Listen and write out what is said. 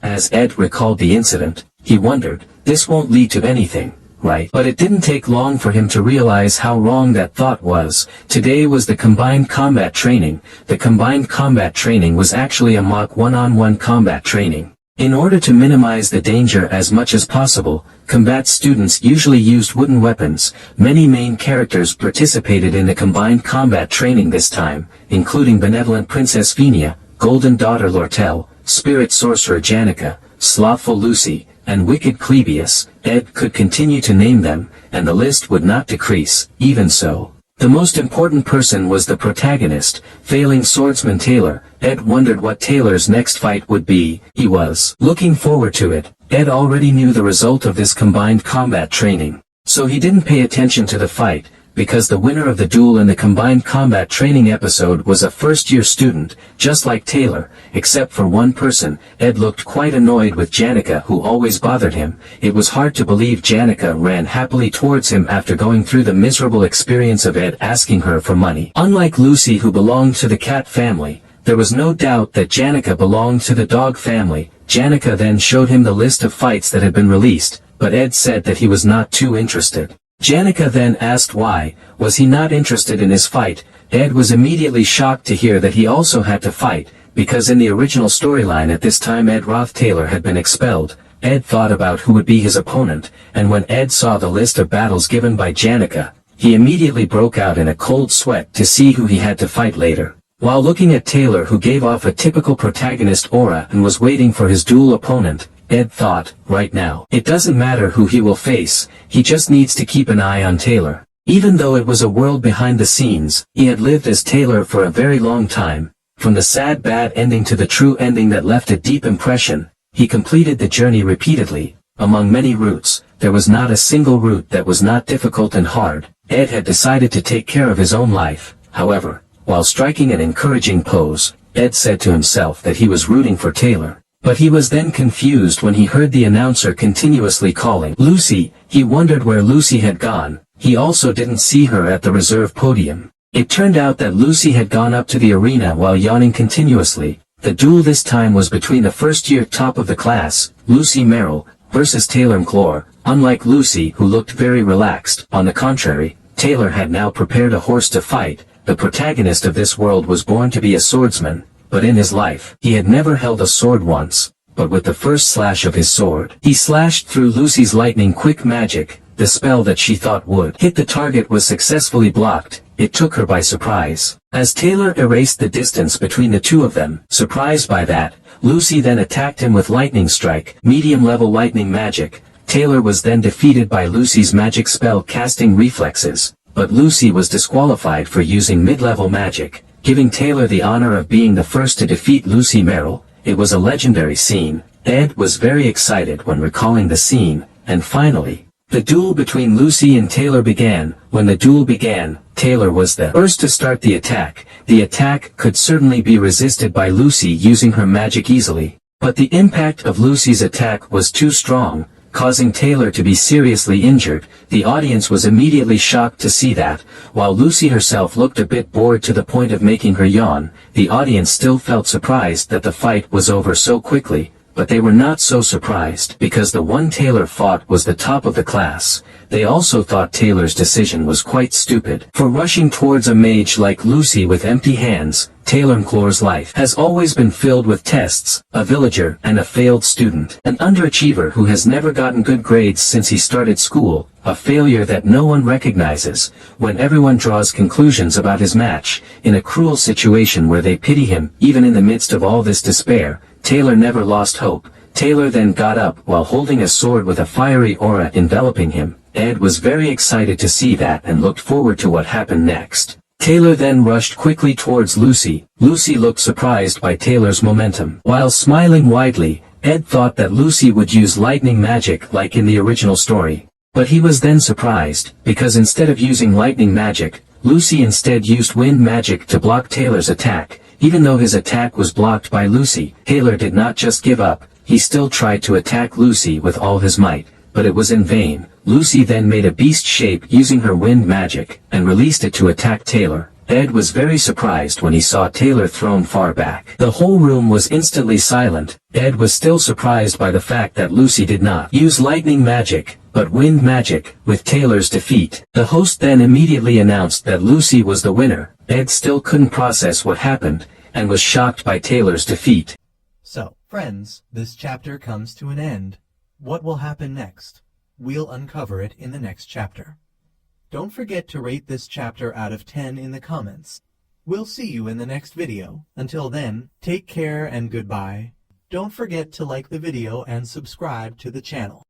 As Ed recalled the incident, he wondered, this won't lead to anything, right? But it didn't take long for him to realize how wrong that thought was. Today was the combined combat training. The combined combat training was actually a mock one-on-one combat training. In order to minimize the danger as much as possible, combat students usually used wooden weapons. Many main characters participated in the combined combat training this time, including benevolent Princess Venia, golden daughter Lortel, spirit sorcerer Janica, slothful Lucy, and wicked Clebius. Ed could continue to name them, and the list would not decrease. Even so, the most important person was the protagonist, failing swordsman Taylor. Ed wondered what Taylor's next fight would be. He was looking forward to it. Ed already knew the result of this combined combat training, so he didn't pay attention to the fight, because the winner of the duel in the combined combat training episode was a first-year student, just like Taylor, except for one person. Ed looked quite annoyed with Janica, who always bothered him. It was hard to believe Janica ran happily towards him after going through the miserable experience of Ed asking her for money. Unlike Lucy, who belonged to the cat family, there was no doubt that Janica belonged to the dog family. Janica then showed him the list of fights that had been released, but Ed said that he was not too interested. Janica then asked why. Was he not interested in his fight? Ed was immediately shocked to hear that he also had to fight, because in the original storyline at this time Ed Roth Taylor had been expelled. Ed thought about who would be his opponent, and when Ed saw the list of battles given by Janica, he immediately broke out in a cold sweat to see who he had to fight later. While looking at Taylor, who gave off a typical protagonist aura and was waiting for his duel opponent, Ed thought, right now, it doesn't matter who he will face, he just needs to keep an eye on Taylor. Even though it was a world behind the scenes, he had lived as Taylor for a very long time. From the sad bad ending to the true ending that left a deep impression, he completed the journey repeatedly. Among many routes, there was not a single route that was not difficult and hard. Ed had decided to take care of his own life. However, while striking an encouraging pose, Ed said to himself that he was rooting for Taylor. But he was then confused when he heard the announcer continuously calling Lucy. He wondered where Lucy had gone. He also didn't see her at the reserve podium. It turned out that Lucy had gone up to the arena while yawning continuously. The duel this time was between the first-year top of the class, Lucy Merrill, versus Taylor McClure. Unlike Lucy, who looked very relaxed, on the contrary, Taylor had now prepared a horse to fight. The protagonist of this world was born to be a swordsman, but in his life, he had never held a sword once. But with the first slash of his sword, he slashed through Lucy's lightning-quick magic. The spell that she thought would hit the target was successfully blocked. It took her by surprise. As Taylor erased the distance between the two of them, surprised by that, Lucy then attacked him with lightning strike, medium-level lightning magic. Taylor was then defeated by Lucy's magic spell casting reflexes, but Lucy was disqualified for using mid-level magic, giving Taylor the honor of being the first to defeat Lucy Merrill. It was a legendary scene. Ed was very excited when recalling the scene, and finally, the duel between Lucy and Taylor began. When the duel began, Taylor was the first to start the attack. The attack could certainly be resisted by Lucy using her magic easily, but the impact of Lucy's attack was too strong, causing Taylor to be seriously injured. The audience was immediately shocked to see that. While Lucy herself looked a bit bored to the point of making her yawn, the audience still felt surprised that the fight was over so quickly. But they were not so surprised because the one Taylor fought was the top of the class. They also thought Taylor's decision was quite stupid. For rushing towards a mage like Lucy with empty hands, Taylor McClure's life has always been filled with tests, a villager and a failed student, an underachiever who has never gotten good grades since he started school, a failure that no one recognizes. When everyone draws conclusions about his match, in a cruel situation where they pity him, even in the midst of all this despair, Taylor never lost hope. Taylor then got up while holding a sword with a fiery aura enveloping him. Ed was very excited to see that and looked forward to what happened next. Taylor then rushed quickly towards Lucy. Lucy looked surprised by Taylor's momentum. While smiling widely, Ed thought that Lucy would use lightning magic like in the original story. But he was then surprised, because instead of using lightning magic, Lucy instead used wind magic to block Taylor's attack. Even though his attack was blocked by Lucy, Taylor did not just give up. He still tried to attack Lucy with all his might, but it was in vain. Lucy then made a beast shape using her wind magic, and released it to attack Taylor. Ed was very surprised when he saw Taylor thrown far back. The whole room was instantly silent. Ed was still surprised by the fact that Lucy did not use lightning magic, but wind magic, with Taylor's defeat. The host then immediately announced that Lucy was the winner. Ed still couldn't process what happened, and was shocked by Taylor's defeat. So, friends, this chapter comes to an end. What will happen next? We'll uncover it in the next chapter. Don't forget to rate this chapter out of 10 in the comments. We'll see you in the next video. Until then, take care and goodbye. Don't forget to like the video and subscribe to the channel.